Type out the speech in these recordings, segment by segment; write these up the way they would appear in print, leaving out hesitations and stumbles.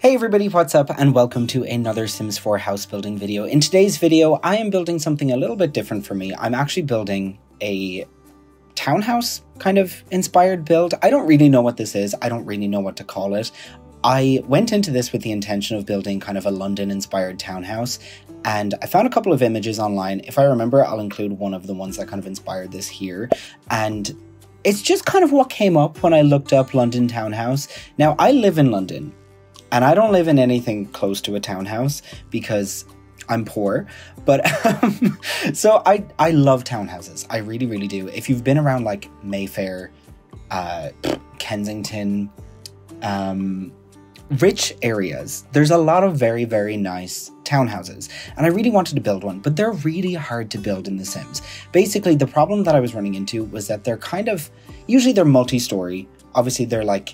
Hey everybody, what's up and welcome to another Sims 4 house building video. In today's video, I am building something a little bit different for me. I'm actually building a townhouse kind of inspired build. I don't really know what this is. I don't really know what to call it. I went into this with the intention of building kind of a London inspired townhouse, and I found a couple of images online. If I remember, I'll include one of the ones that kind of inspired this here. And it's just kind of what came up when I looked up London Townhouse. Now, I live in London. And I don't live in anything close to a townhouse because I'm poor, but so I love townhouses. I really, really do. If you've been around like Mayfair, Kensington, rich areas, there's a lot of very, very nice townhouses. And I really wanted to build one, but they're really hard to build in The Sims. Basically, the problem that I was running into was that they're usually they're multi-story. Obviously, they're like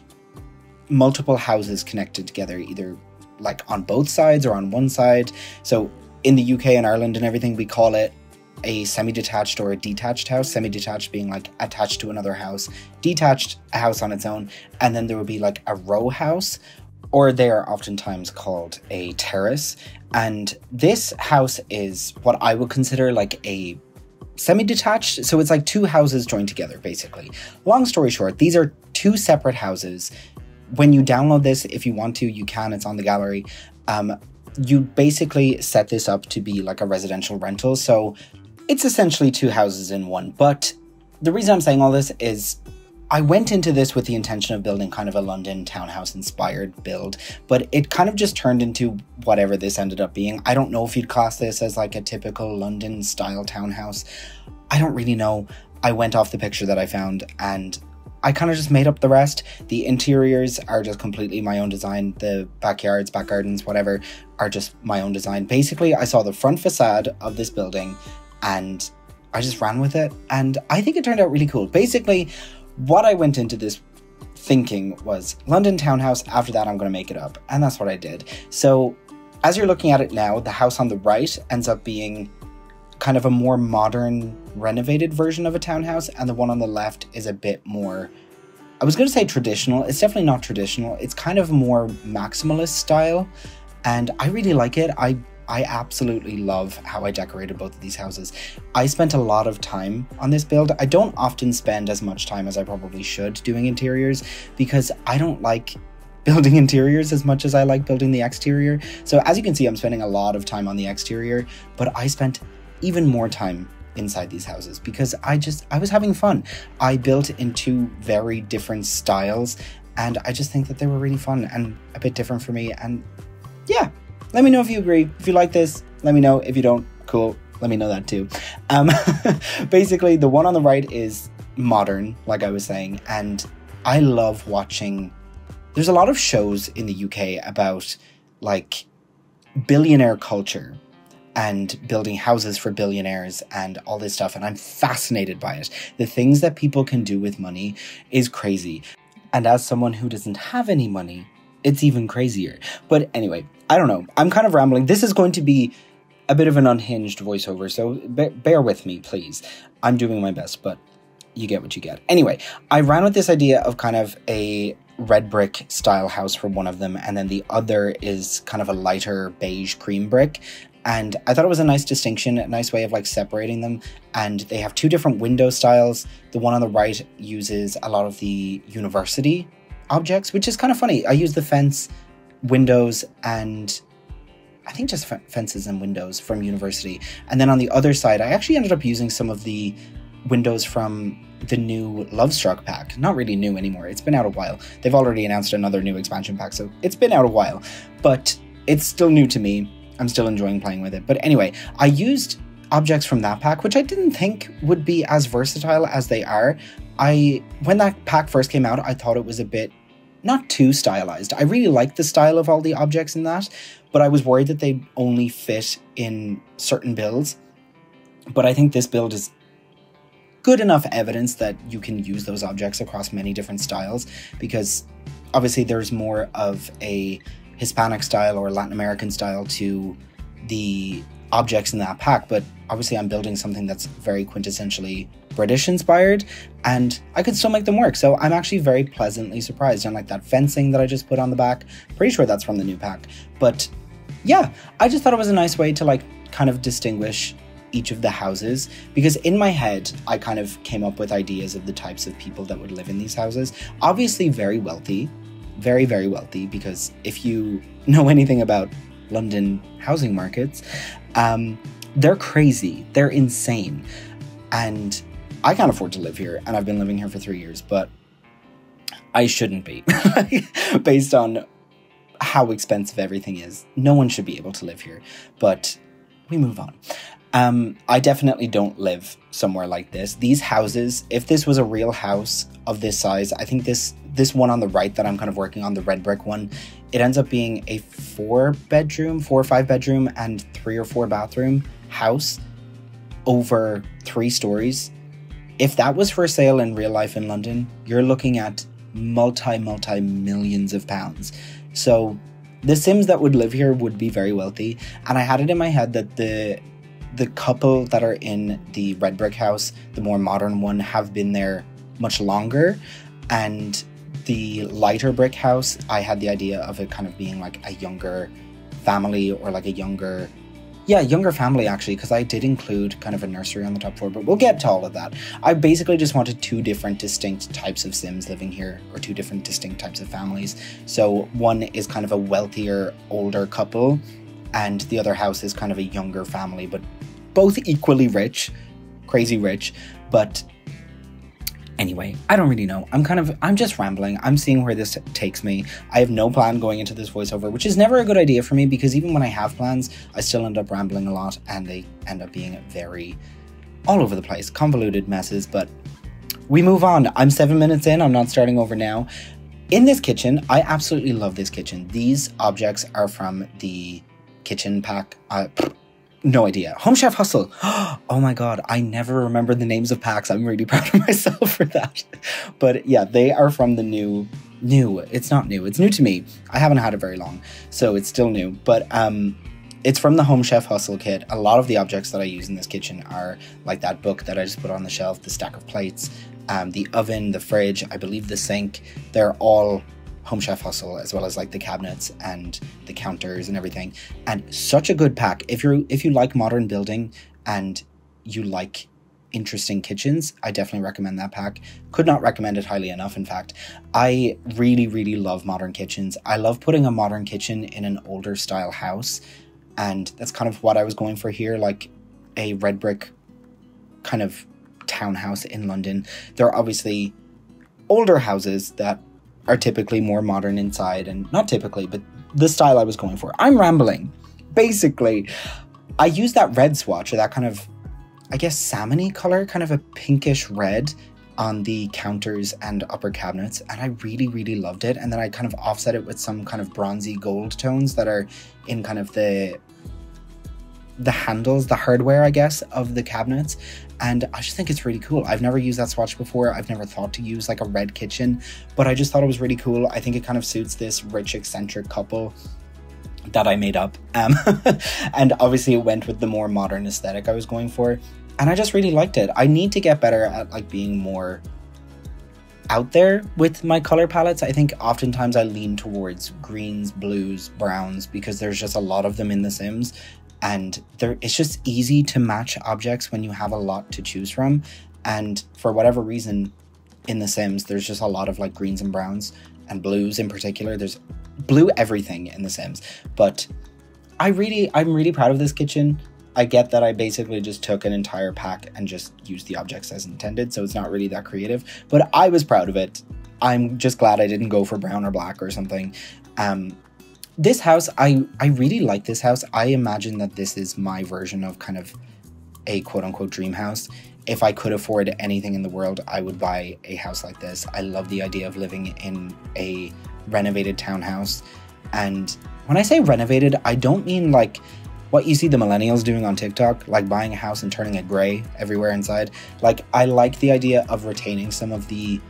multiple houses connected together, either like on both sides or on one side. So in the UK and Ireland and everything, we call it a semi-detached or a detached house. Semi-detached being like attached to another house, detached a house on its own, and then there would be like a row house, or they are oftentimes called a terrace. And this house is what I would consider like a semi-detached, so it's like two houses joined together basically. Long story short, these are two separate houses. When you download this, if you want to, you can, it's on the gallery. You basically set this up to be like a residential rental. So it's essentially two houses in one. But the reason I'm saying all this is I went into this with the intention of building kind of a London townhouse inspired build, but it kind of just turned into whatever this ended up being. I don't know if you'd class this as like a typical London style townhouse. I don't really know. I went off the picture that I found and I kind of just made up the rest. The interiors are just completely my own design. The backyards, back gardens, whatever, are just my own design. Basically, I saw the front facade of this building and I just ran with it. And I think it turned out really cool. Basically, what I went into this thinking was London townhouse. After that, I'm going to make it up. And that's what I did. So as you're looking at it now, the house on the right ends up being kind of a more modern, renovated version of a townhouse, and the one on the left is a bit more, I was going to say traditional. It's definitely not traditional. It's kind of more maximalist style, and I really like it. I absolutely love how I decorated both of these houses. I spent a lot of time on this build. I don't often spend as much time as I probably should doing interiors because I don't like building interiors as much as I like building the exterior. So as you can see, I'm spending a lot of time on the exterior, but I spent even more time inside these houses because I was having fun. I built in two very different styles and I just think that they were really fun and a bit different for me. And yeah, let me know if you agree. If you like this, let me know. If you don't, cool, let me know that too. Basically, the one on the right is modern, like I was saying, and I love watching. There's a lot of shows in the UK about like billionaire culture and building houses for billionaires and all this stuff. And I'm fascinated by it. The things that people can do with money is crazy. And as someone who doesn't have any money, it's even crazier. But anyway, I don't know. I'm kind of rambling. This is going to be a bit of an unhinged voiceover, so bear with me, please. I'm doing my best, but you get what you get. Anyway, I ran with this idea of kind of a red brick style house for one of them, and then the other is kind of a lighter beige cream brick. And I thought it was a nice distinction, a nice way of like separating them. And they have two different window styles. The one on the right uses a lot of the university objects, which is kind of funny. I use the fence, windows, and I think just fences and windows from university. And then on the other side, I actually ended up using some of the windows from the new Love Struck pack. Not really new anymore. It's been out a while. They've already announced another new expansion pack, so it's been out a while. But it's still new to me. I'm still enjoying playing with it. But anyway, I used objects from that pack, which I didn't think would be as versatile as they are. When that pack first came out, I thought it was a bit not too stylized. I really liked the style of all the objects in that, but I was worried that they'd only fit in certain builds. But I think this build is good enough evidence that you can use those objects across many different styles, because obviously there's more of a Hispanic style or Latin American style to the objects in that pack, but obviously I'm building something that's very quintessentially British inspired, and I could still make them work. So I'm actually very pleasantly surprised. And like that fencing that I just put on the back, pretty sure that's from the new pack. But yeah, I just thought it was a nice way to like kind of distinguish each of the houses, because in my head I kind of came up with ideas of the types of people that would live in these houses. Obviously very wealthy, very, very wealthy, because if you know anything about London housing markets, they're crazy, they're insane, and I can't afford to live here, and I've been living here for 3 years, but I shouldn't be. Based on how expensive everything is, no one should be able to live here, but we move on. I definitely don't live somewhere like this. These houses, if this was a real house of this size, I think this one on the right that I'm kind of working on, the red brick one, it ends up being a 4 or 5 bedroom and 3 or 4 bathroom house over 3 stories. If that was for sale in real life in London, you're looking at multi millions of pounds. So the Sims that would live here would be very wealthy. And I had it in my head that the couple that are in the red brick house, the more modern one, have been there much longer. And the lighter brick house, I had the idea of it kind of being like a younger family, or like a younger family actually, because I did include kind of a nursery on the top floor, but we'll get to all of that. I basically just wanted 2 different distinct types of Sims living here, or 2 different distinct types of families. So one is kind of a wealthier, older couple, and the other house is kind of a younger family, but both equally rich, crazy rich. But anyway, I don't really know. I'm just rambling. I'm seeing where this takes me. I have no plan going into this voiceover, which is never a good idea for me, because even when I have plans, I still end up rambling a lot, and they end up being very all over the place, convoluted messes. But we move on. I'm 7 minutes in. I'm not starting over now. In this kitchen, I absolutely love this kitchen. These objects are from the kitchen pack. No idea. Home Chef Hustle. Oh my god, I never remember the names of packs. I'm really proud of myself for that. But yeah, they are from the new. It's not new. It's new to me. I haven't had it very long, so it's still new. But it's from the Home Chef Hustle kit. A lot of the objects that I use in this kitchen are like that book that I just put on the shelf, the stack of plates, the oven, the fridge, I believe the sink. They're all Home Chef Hustle, as well as like the cabinets and the counters and everything. And such a good pack. If you like modern building and you like interesting kitchens, I definitely recommend that pack. Could not recommend it highly enough, in fact. I really, really love modern kitchens. I love putting a modern kitchen in an older style house, and that's kind of what I was going for here, like a red brick kind of townhouse in London. There are obviously older houses that are typically more modern inside, and not typically, but the style I was going for. I'm rambling. Basically, I used that red swatch, or that kind of, I guess, salmon-y color, kind of a pinkish red on the counters and upper cabinets, and I really, really loved it. And then I kind of offset it with some kind of bronzy gold tones that are in kind of the handles, the hardware, I guess, of the cabinets. And I just think it's really cool. I've never used that swatch before. I've never thought to use like a red kitchen, but I just thought it was really cool. I think it kind of suits this rich, eccentric couple that I made up. And obviously it went with the more modern aesthetic I was going for. And I just really liked it. I need to get better at like being more out there with my color palettes. I think oftentimes I lean towards greens, blues, browns, because there's just a lot of them in The Sims. And it's just easy to match objects when you have a lot to choose from. And for whatever reason, in The Sims, there's just a lot of like greens and browns and blues in particular. There's blue everything in The Sims. But I'm really proud of this kitchen. I get that I basically just took an entire pack and just used the objects as intended, so it's not really that creative. But I was proud of it. I'm just glad I didn't go for brown or black or something. This house, I really like this house. I imagine that this is my version of kind of a quote-unquote dream house. If I could afford anything in the world, I would buy a house like this. I love the idea of living in a renovated townhouse. And when I say renovated, I don't mean like what you see the millennials doing on TikTok, like buying a house and turning it gray everywhere inside. Like, I like the idea of retaining some of the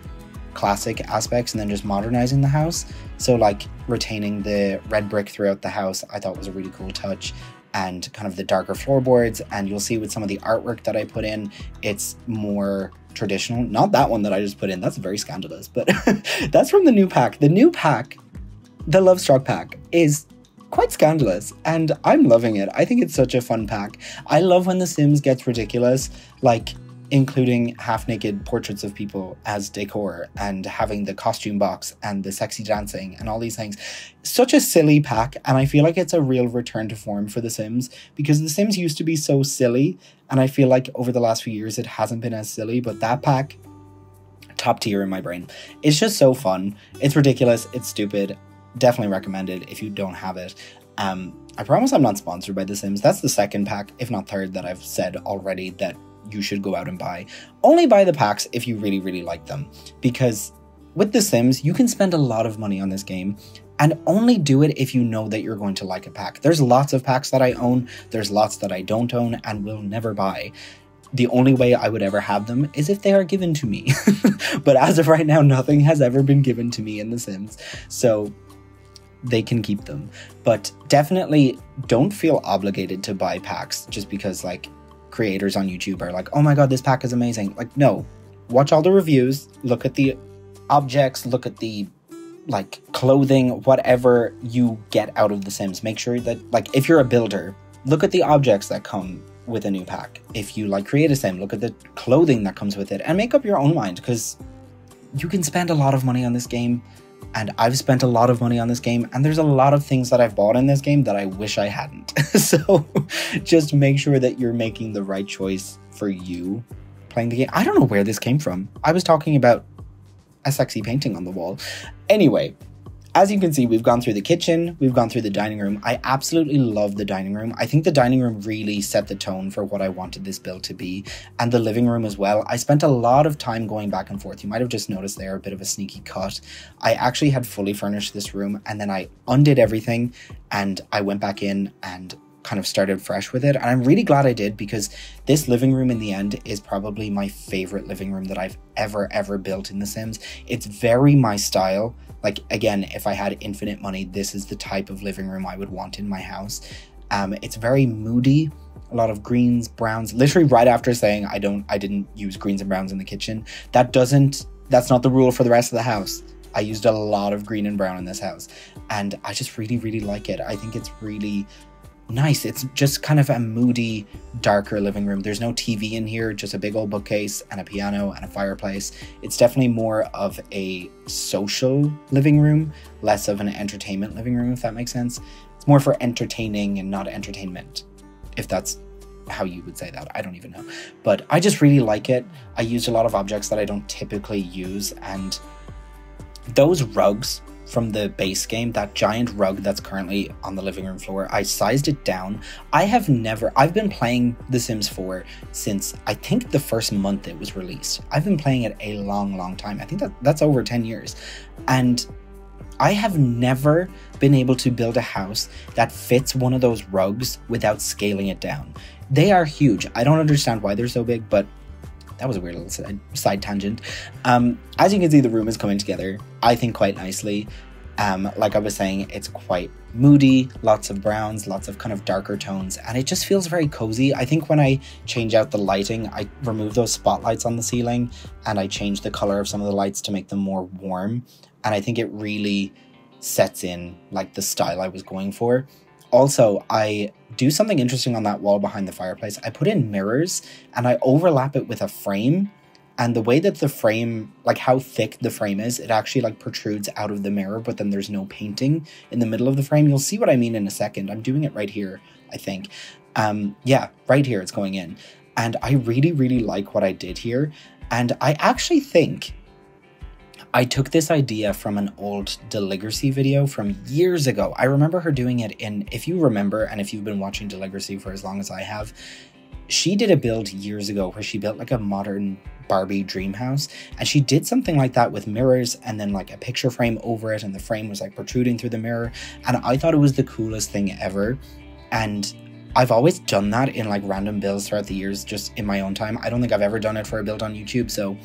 classic aspects and then just modernizing the house. So like retaining the red brick throughout the house, I thought was a really cool touch. and kind of the darker floorboards, and you'll see with some of the artwork that I put in, it's more traditional. Not that one that I just put in, that's very scandalous, but that's from the new pack. The new pack, the Lovestruck pack, is quite scandalous, and I'm loving it. I think it's such a fun pack. I love when The Sims gets ridiculous, like including half-naked portraits of people as decor and having the costume box and the sexy dancing and all these things. Such a silly pack, and I feel like it's a real return to form for The Sims, because The Sims used to be so silly, and I feel like over the last few years it hasn't been as silly, but that pack, top tier in my brain. It's just so fun. It's ridiculous. It's stupid. Definitely recommend it if you don't have it. I promise I'm not sponsored by The Sims. That's the second pack, if not third, that I've said already that you should go out and buy. Only buy the packs if you really, really like them, because with The Sims, you can spend a lot of money on this game, and only do it if you know that you're going to like a pack. There's lots of packs that I own, there's lots that I don't own and will never buy. The only way I would ever have them is if they are given to me. But as of right now, nothing has ever been given to me in The Sims, so they can keep them. But definitely don't feel obligated to buy packs just because like creators on YouTube are like, oh my god, this pack is amazing. Like, no, watch all the reviews, look at the objects, look at the like clothing, whatever you get out of The Sims. Make sure that, like, if you're a builder, look at the objects that come with a new pack. If you like create a sim, look at the clothing that comes with it and make up your own mind, because you can spend a lot of money on this game, and I've spent a lot of money on this game, and there's a lot of things that I've bought in this game that I wish I hadn't. So just make sure that you're making the right choice for you playing the game. I don't know where this came from. I was talking about a sexy painting on the wall. Anyway, as you can see, we've gone through the kitchen, we've gone through the dining room. I absolutely love the dining room. I think the dining room really set the tone for what I wanted this build to be, and the living room as well. I spent a lot of time going back and forth. You might have just noticed there a bit of a sneaky cut. I actually had fully furnished this room, and then I undid everything, and I went back in and kind of started fresh with it. And I'm really glad I did, because this living room in the end is probably my favorite living room that I've ever built in The Sims. It's very my style. Like, again, if I had infinite money, this is the type of living room I would want in my house. It's very moody, a lot of greens, browns. Literally right after saying I didn't use greens and browns in the kitchen, that's not the rule for the rest of the house. I used a lot of green and brown in this house, and I just really like it. I think it's really nice. It's just kind of a moody, darker living room. There's no TV in here, just a big old bookcase and a piano and a fireplace. It's definitely more of a social living room, less of an entertainment living room, if that makes sense. It's more for entertaining and not entertainment, if that's how you would say that. I don't even know. But I just really like it. I used a lot of objects that I don't typically use, and those rugs from the base game, that giant rug that's currently on the living room floor, I sized it down. I've been playing The Sims 4 since I think the first month it was released. I've been playing it a long time. I think that's over 10 years. And I have never been able to build a house that fits one of those rugs without scaling it down. They are huge. I don't understand why they're so big, but that was a weird little side tangent. As you can see, the room is coming together, I think, quite nicely. Like I was saying, it's quite moody, lots of browns, lots of kind of darker tones, and it just feels very cozy. I think when I change out the lighting, I remove those spotlights on the ceiling, and I change the color of some of the lights to make them more warm, and I think it really sets in like the style I was going for. Also, I do something interesting on that wall behind the fireplace. I put in mirrors and I overlap it with a frame, and the way that the frame, like how thick the frame is, it actually like protrudes out of the mirror, but then there's no painting in the middle of the frame. You'll see what I mean in a second. I'm doing it right here, I think. Yeah, right here it's going in. And I really like what I did here. And I actually think I took this idea from an old Deligracy video from years ago. I remember her doing it in, if you remember, and if you've been watching Deligracy for as long as I have, she did a build years ago where she built like a modern Barbie dream house, and she did something like that with mirrors and then like a picture frame over it, and the frame was like protruding through the mirror, and I thought it was the coolest thing ever. And I've always done that in like random builds throughout the years, just in my own time. I don't think I've ever done it for a build on YouTube, so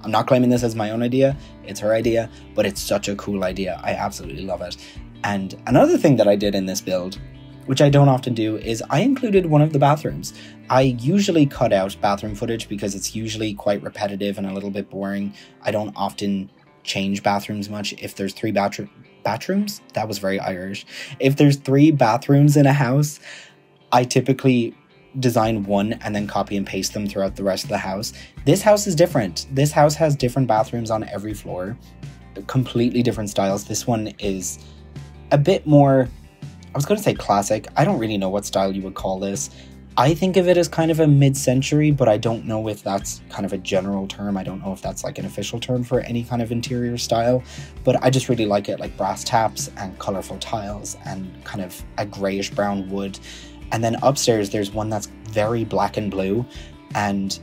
I'm not claiming this as my own idea, it's her idea, but it's such a cool idea. I absolutely love it. And another thing that I did in this build which I don't often do, is I included one of the bathrooms. I usually cut out bathroom footage because it's usually quite repetitive and a little bit boring. I don't often change bathrooms much. If there's 3 bathrooms? That was very Irish. If there's 3 bathrooms in a house, I typically design one and then copy and paste them throughout the rest of the house. This house is different. This house has different bathrooms on every floor, completely different styles. This one is a bit more, I was going to say classic. I don't really know what style you would call this. I think of it as kind of a mid-century, but I don't know if that's kind of a general term. I don't know if that's like an official term for any kind of interior style, but I just really like it, like brass taps and colorful tiles and kind of a grayish brown wood. And then upstairs, there's one that's very black and blue, and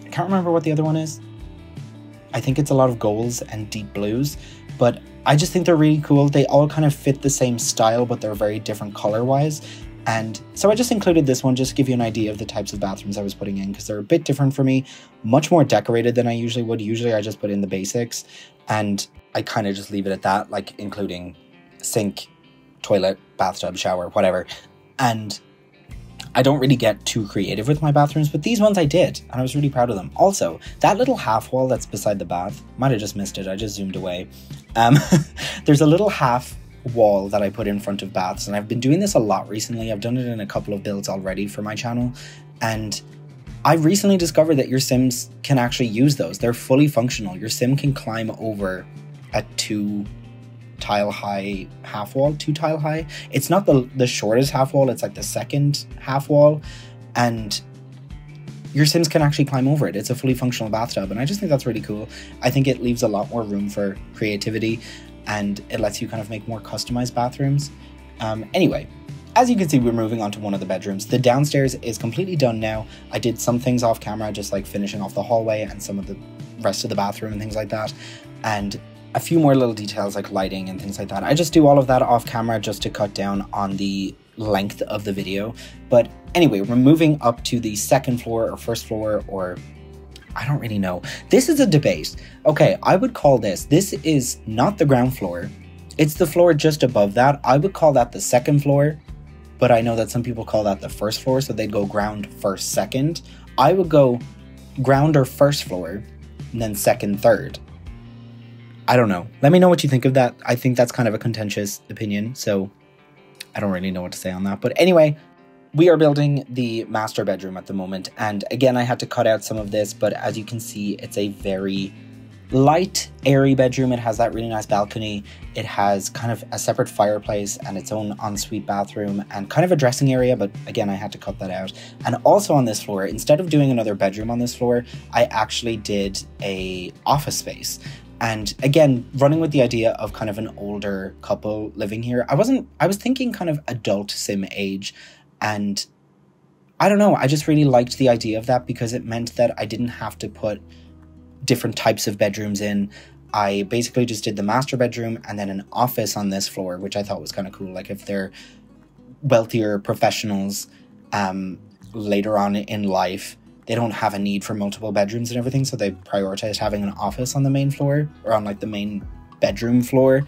I can't remember what the other one is. I think it's a lot of golds and deep blues, but I just think they're really cool. They all kind of fit the same style, but they're very different color-wise. And so I just included this one just to give you an idea of the types of bathrooms I was putting in, because they're a bit different for me, much more decorated than I usually would. Usually I just put in the basics, and I kind of just leave it at that, like including sink, toilet, bathtub, shower, whatever. And I don't really get too creative with my bathrooms, but these ones I did, and I was really proud of them. Also, that little half wall that's beside the bath, might have just missed it, I just zoomed away. There's a little half wall that I put in front of baths, and I've been doing this a lot recently. I've done it in a couple of builds already for my channel, and I recently discovered that your Sims can actually use those. They're fully functional. Your Sim can climb over a 2-tile high half wall, 2-tile high. It's not the shortest half wall, it's like the second half wall, and your Sims can actually climb over it. It's a fully functional bathtub, and I just think that's really cool. I think it leaves a lot more room for creativity, and it lets you kind of make more customized bathrooms. Anyway, as you can see, we're moving on to one of the bedrooms. The downstairs is completely done now. I did some things off camera, just like finishing off the hallway and some of the rest of the bathroom and things like that, and a few more little details like lighting and things like that. I just do all of that off camera just to cut down on the length of the video. But anyway, we're moving up to the second floor or first floor, or I don't really know. This is a debate. Okay, I would call this is not the ground floor. It's the floor just above that. I would call that the second floor, but I know that some people call that the first floor, so they'd go ground, first, second. I would go ground or first floor, and then second, third. I don't know. Let me know what you think of that. I think that's kind of a contentious opinion, so I don't really know what to say on that. But anyway, we are building the master bedroom at the moment, and again, I had to cut out some of this, but as you can see, it's a very light, airy bedroom. It has that really nice balcony. It has kind of a separate fireplace and its own ensuite bathroom and kind of a dressing area, but again, I had to cut that out. And also on this floor, instead of doing another bedroom on this floor, I actually did a office space. And again, running with the idea of kind of an older couple living here, I was thinking kind of adult Sim age, and I don't know, I just really liked the idea of that because it meant that I didn't have to put different types of bedrooms in. I basically just did the master bedroom and then an office on this floor, which I thought was kind of cool. Like if they're wealthier professionals later on in life, they don't have a need for multiple bedrooms and everything, so they prioritized having an office on the main floor, or on like the main bedroom floor.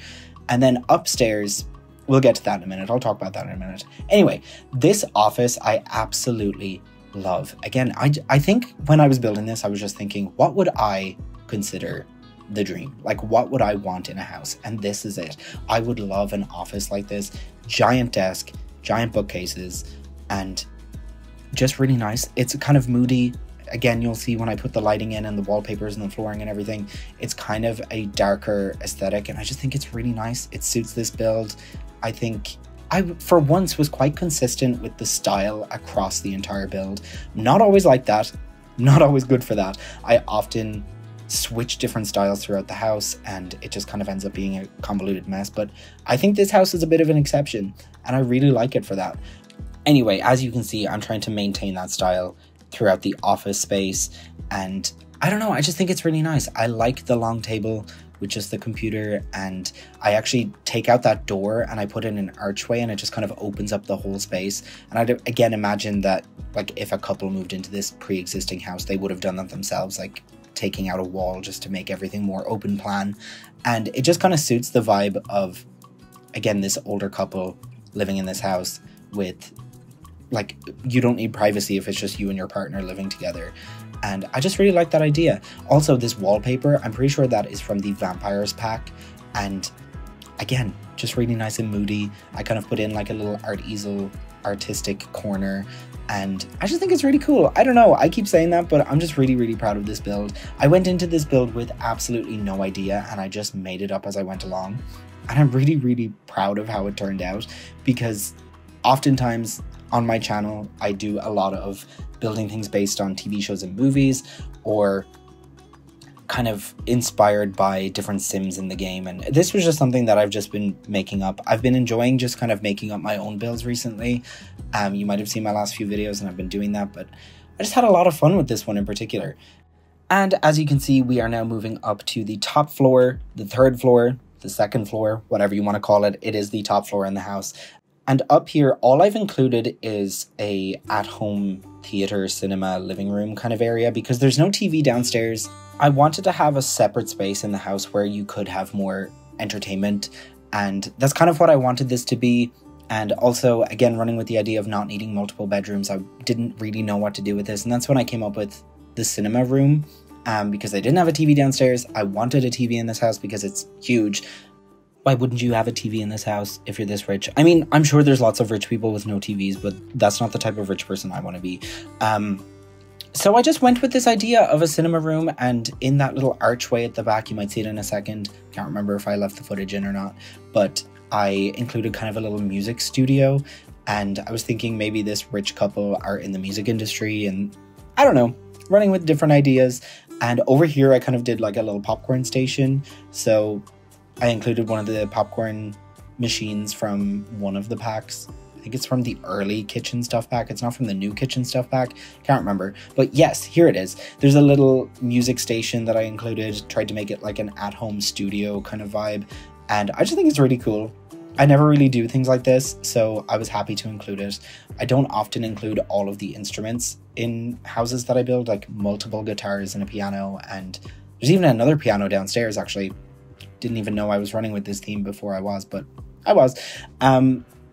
And then upstairs, we'll get to that in a minute. I'll talk about that in a minute. Anyway, this office I absolutely love. Again, I think when I was building this, I was just thinking, what would I consider the dream? Like, what would I want in a house? And this is it. I would love an office like this. Giant desk, giant bookcases, and just really nice. It's kind of moody. Again, you'll see when I put the lighting in and the wallpapers and the flooring and everything, it's kind of a darker aesthetic, and I just think it's really nice. It suits this build. I think I, for once, was quite consistent with the style across the entire build. Not always like that, not always good for that. I often switch different styles throughout the house, and it just kind of ends up being a convoluted mess, but I think this house is a bit of an exception, and I really like it for that. Anyway, as you can see, I'm trying to maintain that style throughout the office space, and I don't know, I just think it's really nice. I like the long table with just the computer, and I actually take out that door and I put in an archway, and it just kind of opens up the whole space. And I again imagine that, like, if a couple moved into this pre-existing house, they would have done that themselves, like taking out a wall just to make everything more open plan. And it just kind of suits the vibe of, again, this older couple living in this house with, like, you don't need privacy if it's just you and your partner living together. And I just really like that idea. Also, this wallpaper, I'm pretty sure that is from the Vampires pack. And again, just really nice and moody. I kind of put in like a little art easel, artistic corner. And I just think it's really cool. I don't know, I keep saying that, but I'm just really, really proud of this build. I went into this build with absolutely no idea, and I just made it up as I went along. And I'm really, really proud of how it turned out, because oftentimes on my channel, I do a lot of building things based on TV shows and movies, or kind of inspired by different sims in the game. And this was just something that I've just been making up. I've been enjoying just kind of making up my own builds recently. You might have seen my last few videos and I've been doing that, but I just had a lot of fun with this one in particular. And as you can see, we are now moving up to the top floor, the third floor, the second floor, whatever you want to call it. It is the top floor in the house. And up here, all I've included is a at-home theater, cinema, living room kind of area, because there's no TV downstairs. I wanted to have a separate space in the house where you could have more entertainment, and that's kind of what I wanted this to be. And also, again, running with the idea of not needing multiple bedrooms, I didn't really know what to do with this, and that's when I came up with the cinema room, because I didn't have a TV downstairs. I wanted a TV in this house because it's huge. Why wouldn't you have a TV in this house if you're this rich? I mean, I'm sure there's lots of rich people with no TVs, but that's not the type of rich person I want to be. So I just went with this idea of a cinema room, and in that little archway at the back, you might see it in a second. Can't remember if I left the footage in or not, but I included kind of a little music studio, and I was thinking maybe this rich couple are in the music industry, and I don't know, running with different ideas. And over here, I kind of did like a little popcorn station. So I included one of the popcorn machines from one of the packs. I think it's from the early kitchen stuff pack. It's not from the new kitchen stuff pack. Can't remember. But yes, here it is. There's a little music station that I included. Tried to make it like an at-home studio kind of vibe. And I just think it's really cool. I never really do things like this, so I was happy to include it. I don't often include all of the instruments in houses that I build, like multiple guitars and a piano. And there's even another piano downstairs, actually. Didn't even know I was running with this theme before I was, but I was.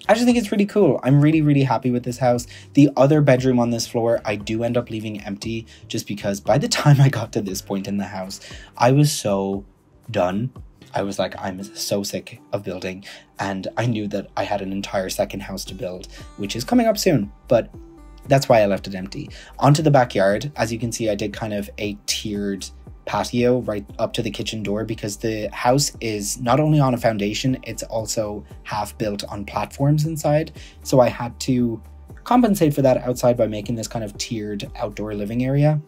I just think it's really cool. I'm really, really happy with this house. The other bedroom on this floor, I do end up leaving empty just because by the time I got to this point in the house, I was so done. I was like, I'm so sick of building, and I knew that I had an entire second house to build, which is coming up soon, but that's why I left it empty. Onto the backyard, as you can see, I did kind of a tiered patio right up to the kitchen door because the house is not only on a foundation, it's also half built on platforms inside. So I had to compensate for that outside by making this kind of tiered outdoor living area.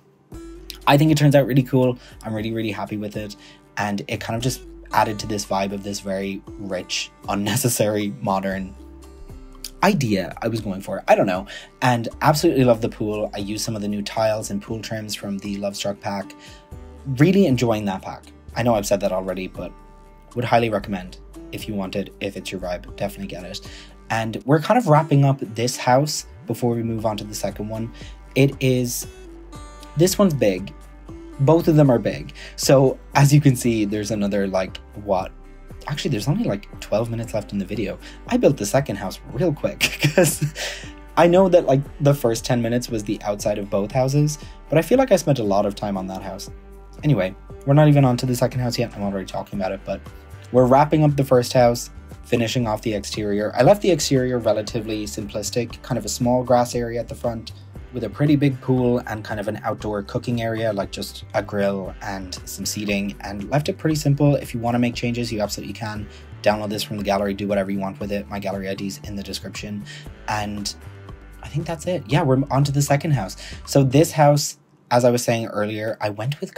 I think it turns out really cool. I'm really, really happy with it. And it kind of just added to this vibe of this very rich, unnecessary, modern idea I was going for. I don't know. And absolutely love the pool. I used some of the new tiles and pool trims from the Lovestruck pack. Really enjoying that pack. I know I've said that already, but would highly recommend if you want it, if it's your vibe, definitely get it. And we're kind of wrapping up this house before we move on to the second one. This one's big. Both of them are big. So as you can see, there's another actually there's only like 12 minutes left in the video. I built the second house real quick because I know that like the first 10 minutes was the outside of both houses, but I feel like I spent a lot of time on that house. Anyway, we're not even on to the second house yet. I'm already talking about it, but we're wrapping up the first house, finishing off the exterior. I left the exterior relatively simplistic, kind of a small grass area at the front with a pretty big pool and kind of an outdoor cooking area, like just a grill and some seating, and left it pretty simple. If you want to make changes, you absolutely can. Download this from the gallery, do whatever you want with it. My gallery ID is in the description. And I think that's it. Yeah, we're on to the second house. So this house, as I was saying earlier, I went with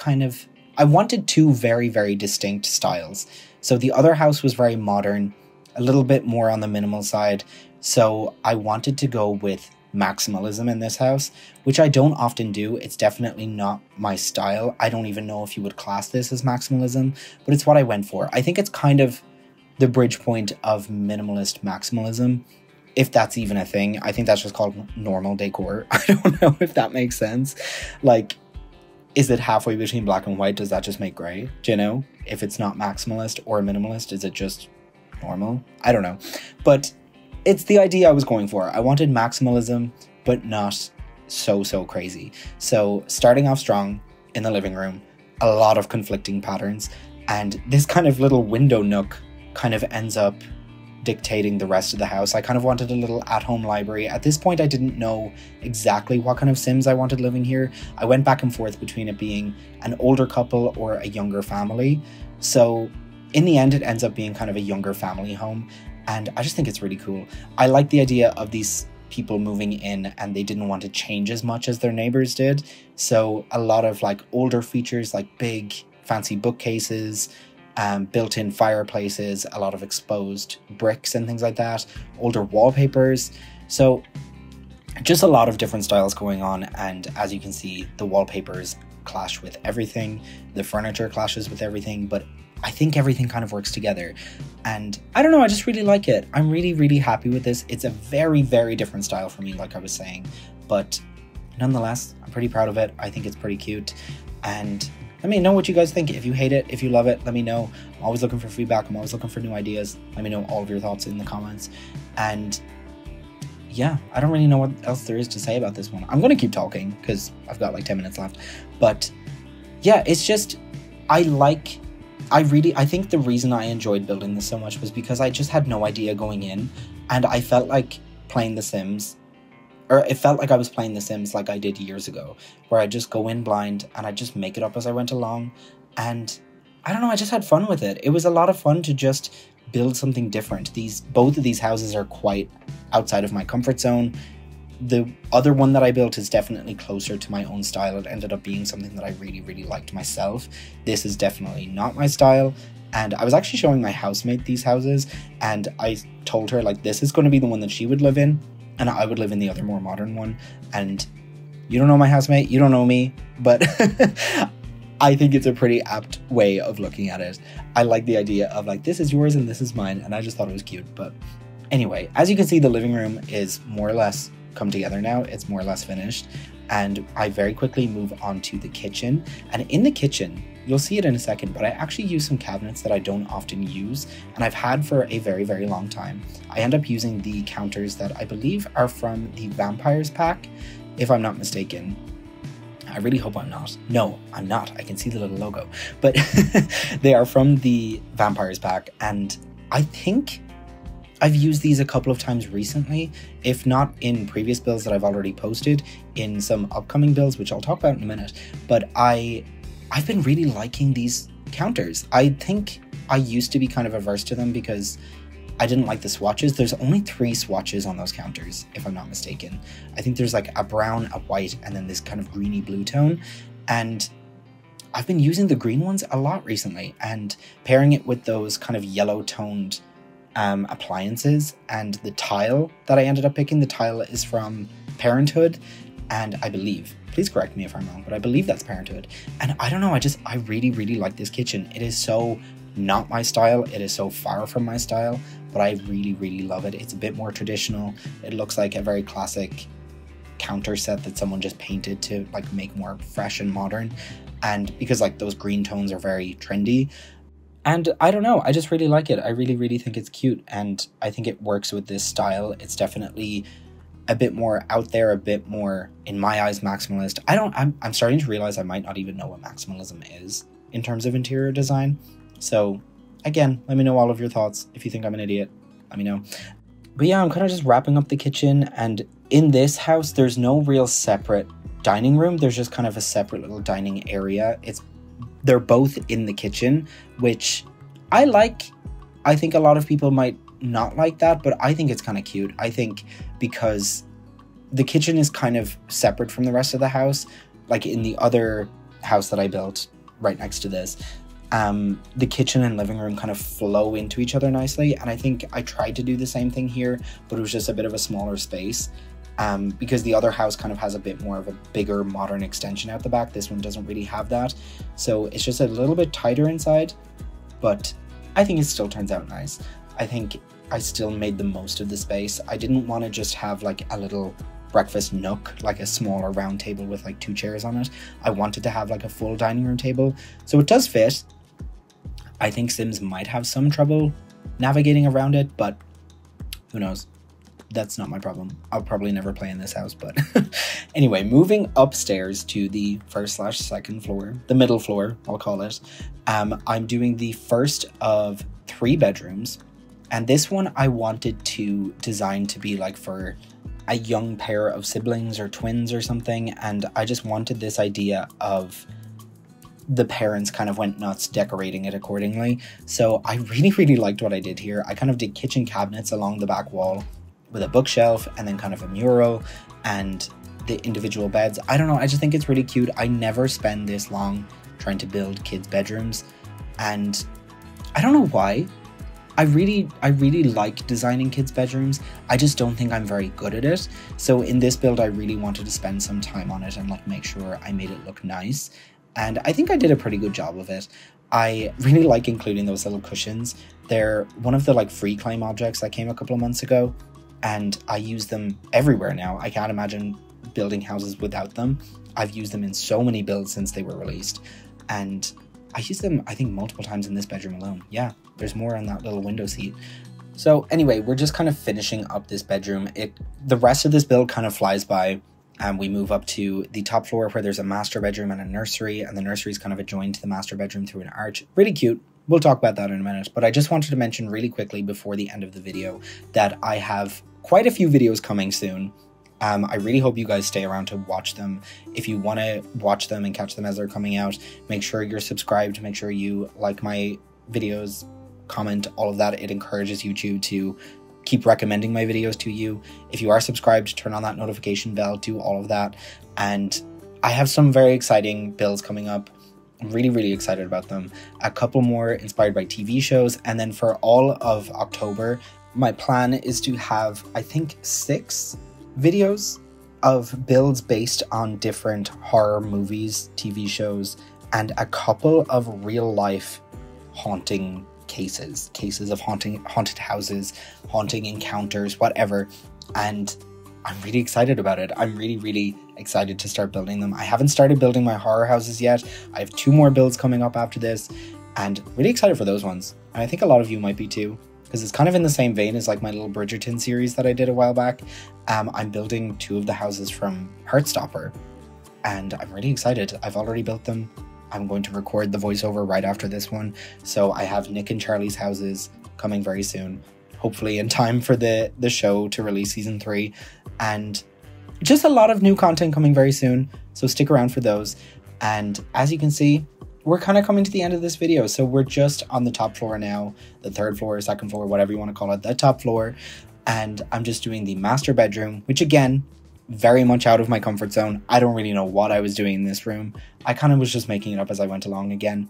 I wanted two very, very distinct styles. So the other house was very modern, a little bit more on the minimal side. So I wanted to go with maximalism in this house, which I don't often do. It's definitely not my style. I don't even know if you would class this as maximalism, but it's what I went for. I think it's kind of the bridge point of minimalist maximalism, if that's even a thing. I think that's just called normal decor. I don't know if that makes sense. Like, is it halfway between black and white? Does that just make gray? Do you know? If it's not maximalist or minimalist, is it just normal? I don't know. But it's the idea I was going for. I wanted maximalism, but not so crazy. So starting off strong in the living room, a lot of conflicting patterns, and this kind of little window nook kind of ends up dictating the rest of the house. I kind of wanted a little at-home library. At this point, I didn't know exactly what kind of Sims I wanted living here. I went back and forth between it being an older couple or a younger family. So in the end, it ends up being kind of a younger family home, and I just think it's really cool. I like the idea of these people moving in and they didn't want to change as much as their neighbors did. So a lot of like older features like big fancy bookcases, built-in fireplaces, a lot of exposed bricks and things like that, older wallpapers. So just a lot of different styles going on, and as you can see, the wallpapers clash with everything, the furniture clashes with everything, but I think everything kind of works together. And I don't know, I just really like it. I'm really happy with this. It's a very different style for me, like I was saying, but nonetheless, I'm pretty proud of it. I think it's pretty cute, and let me know what you guys think. If you hate it, if you love it, let me know. I'm always looking for feedback. I'm always looking for new ideas. Let me know all of your thoughts in the comments. And yeah, I don't really know what else there is to say about this one. I'm going to keep talking because I've got like 10 minutes left. But yeah, it's just, I think the reason I enjoyed building this so much was because I just had no idea going in, and I felt like playing The Sims, or it felt like I was playing The Sims like I did years ago, where I just go in blind and I just make it up as I went along. And I don't know, I just had fun with it. It was a lot of fun to just build something different. Both of these houses are quite outside of my comfort zone. The other one that I built is definitely closer to my own style. It ended up being something that I really liked myself. This is definitely not my style. And I was actually showing my housemate these houses, and I told her like this is going to be the one that she would live in, and I would live in the other more modern one. And you don't know my housemate, you don't know me, but I think it's a pretty apt way of looking at it. I like the idea of like, this is yours and this is mine, and I just thought it was cute. But anyway, as you can see, the living room is more or less come together now. It's more or less finished, and I very quickly move on to the kitchen. And in the kitchen, you'll see it in a second, but I actually use some cabinets that I don't often use and I've had for a very long time. I end up using the counters that I believe are from the Vampires pack, if I'm not mistaken. I really hope I'm not. No, I'm not. I can see the little logo, but they are from the Vampires pack, and I think I've used these a couple of times recently, if not in previous builds that I've already posted, in some upcoming builds, which I'll talk about in a minute. But I've been really liking these counters. I think I used to be kind of averse to them because I didn't like the swatches. There's only 3 swatches on those counters, if I'm not mistaken. I think there's like a brown, a white, and then this kind of greeny blue tone. And I've been using the green ones a lot recently, and pairing it with those kind of yellow toned appliances, and the tile that I ended up picking. The tile is from Parenthood, and I believe, please correct me if I'm wrong, but I believe that's Parenthood. And I don't know, I really like this kitchen. It is so not my style, it is so far from my style, but I really love it. It's a bit more traditional. It looks like a very classic counter set that someone just painted to like make more fresh and modern, and because like those green tones are very trendy. And I don't know, I just really like it. I really think it's cute, and I think it works with this style. It's definitely a bit more out there, a bit more, in my eyes, maximalist. I'm starting to realize I might not even know what maximalism is in terms of interior design. So again, let me know all of your thoughts. If you think I'm an idiot, let me know. But yeah, I'm kind of just wrapping up the kitchen, and in this house, there's no real separate dining room. There's just kind of a separate little dining area. They're both in the kitchen, which I like. I think a lot of people might not like that, but I think it's kind of cute. I think because the kitchen is kind of separate from the rest of the house, like in the other house that I built right next to this, the kitchen and living room kind of flow into each other nicely. And I think I tried to do the same thing here, but it was just a bit of a smaller space. Because the other house kind of has a bit more of a bigger modern extension out the back. This one doesn't really have that. So it's just a little bit tighter inside, but I think it still turns out nice. I think I still made the most of the space. I didn't want to just have like a little breakfast nook, like a smaller round table with like 2 chairs on it. I wanted to have like a full dining room table. So it does fit. I think Sims might have some trouble navigating around it, but who knows? that's not my problem. I'll probably never play in this house, but anyway, moving upstairs to the first/second floor, the middle floor, I'll call it. I'm doing the first of 3 bedrooms, and this one I wanted to design to be like for a young pair of siblings or twins or something, and I just wanted this idea of the parents kind of went nuts decorating it accordingly. So I really liked what I did here. I kind of did kitchen cabinets along the back wall with a bookshelf and then kind of a mural and the individual beds. I don't know, I just think it's really cute. I never spend this long trying to build kids' bedrooms, and I don't know why. I really like designing kids' bedrooms. I just don't think I'm very good at it. So in this build, I really wanted to spend some time on it and like make sure I made it look nice. And I think I did a pretty good job of it. I really like including those little cushions. They're one of the like free climb objects that came a couple of months ago, and I use them everywhere now. I can't imagine building houses without them. I've used them in so many builds since they were released, and I use them, I think, multiple times in this bedroom alone. Yeah, there's more on that little window seat. So anyway, we're just kind of finishing up this bedroom. The rest of this build kind of flies by, and we move up to the top floor where there's a master bedroom and a nursery, and the nursery is kind of adjoined to the master bedroom through an arch. Really cute. We'll talk about that in a minute, but I just wanted to mention really quickly before the end of the video that I have quite a few videos coming soon. I really hope you guys stay around to watch them. If you want to watch them and catch them as they're coming out, make sure you're subscribed, make sure you like my videos, comment, all of that. It encourages YouTube to keep recommending my videos to you. If you are subscribed, turn on that notification bell, do all of that. And I have some very exciting builds coming up. I'm really excited about them. A couple more inspired by TV shows. And then for all of October, my plan is to have, I think, 6 videos of builds based on different horror movies, TV shows, and a couple of real life haunting cases of haunted houses, haunting encounters, whatever. And I'm really excited about it. I'm really excited to start building them. I haven't started building my horror houses yet. I have 2 more builds coming up after this, and really excited for those ones. And I think a lot of you might be too, because it's kind of in the same vein as like my little Bridgerton series that I did a while back. I'm building 2 of the houses from Heartstopper, and I'm really excited. I've already built them. I'm going to record the voiceover right after this one. So I have Nick and Charlie's houses coming very soon, hopefully in time for the show to release season 3. And just a lot of new content coming very soon. So stick around for those. And as you can see, we're kind of coming to the end of this video. So we're just on the top floor now, the 3rd floor, 2nd floor, whatever you want to call it, the top floor. And I'm just doing the master bedroom, which again, very much out of my comfort zone. I don't really know what I was doing in this room. I kind of was just making it up as I went along again.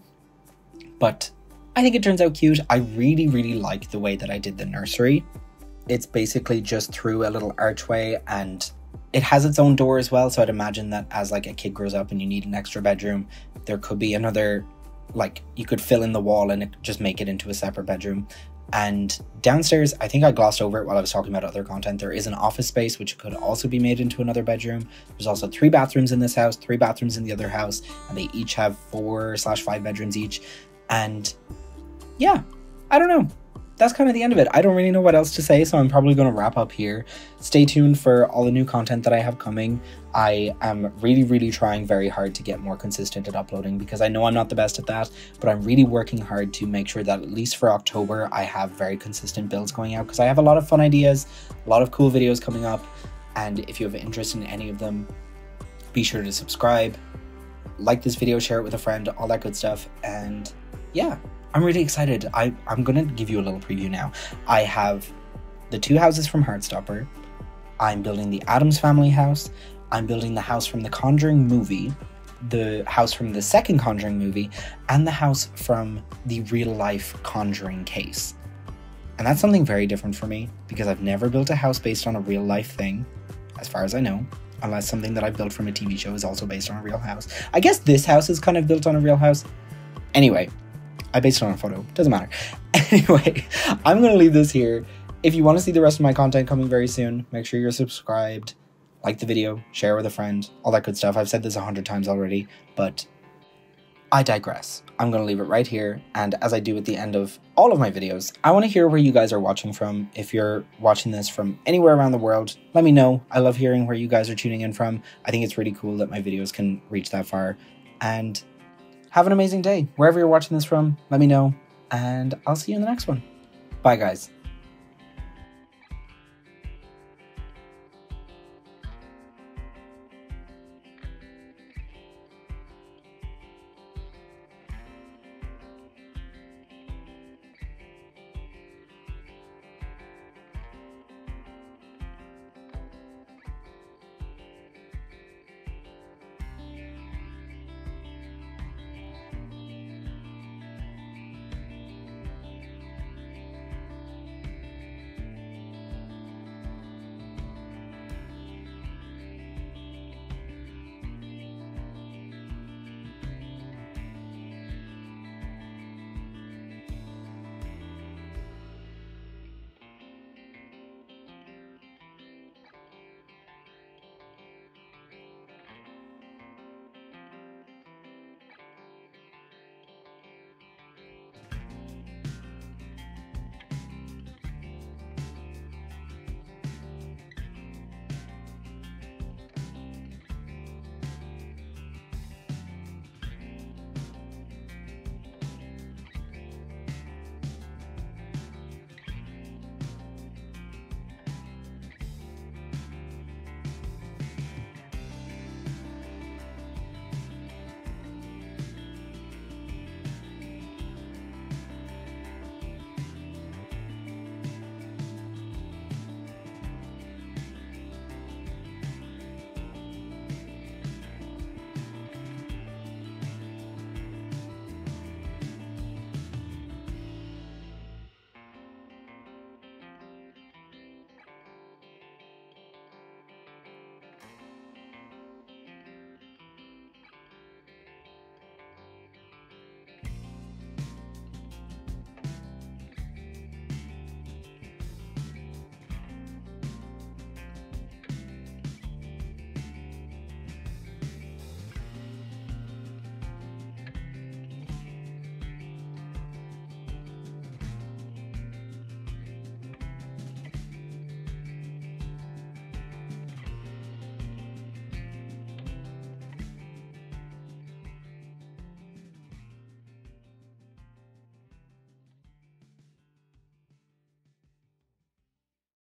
But I think it turns out cute. I really like the way that I did the nursery. It's basically just through a little archway, and it has its own door as well. So I'd imagine that as like a kid grows up and you need an extra bedroom, there could be another, like you could fill in the wall and just make it into a separate bedroom. And downstairs, I think I glossed over it while I was talking about other content, there is an office space which could also be made into another bedroom. There's also 3 bathrooms in this house, 3 bathrooms in the other house, and they each have 4/5 bedrooms each. And yeah, I don't know. That's kind of the end of it. I don't really know what else to say, so I'm probably going to wrap up here. Stay tuned for all the new content that I have coming. I am really trying very hard to get more consistent at uploading, because I know I'm not the best at that, but I'm really working hard to make sure that at least for October, I have very consistent builds going out, because I have a lot of fun ideas, a lot of cool videos coming up, and if you have interest in any of them, be sure to subscribe, like this video, share it with a friend, all that good stuff, and yeah. I'm really excited. I'm going to give you a little preview now. I have the 2 houses from Heartstopper. I'm building the Addams Family house. I'm building the house from the Conjuring movie, the house from the second Conjuring movie, and the house from the real-life Conjuring case. And that's something very different for me, because I've never built a house based on a real-life thing, as far as I know, unless something that I've built from a TV show is also based on a real house. I guess this house is kind of built on a real house. Anyway, I based it on a photo. Doesn't matter. Anyway, I'm going to leave this here. If you want to see the rest of my content coming very soon, make sure you're subscribed, like the video, share with a friend, all that good stuff. I've said this 100 times already, but I digress. I'm going to leave it right here, and as I do at the end of all of my videos, I want to hear where you guys are watching from. If you're watching this from anywhere around the world, let me know. I love hearing where you guys are tuning in from. I think it's really cool that my videos can reach that far. And have an amazing day. Wherever you're watching this from, let me know, and I'll see you in the next one. Bye, guys.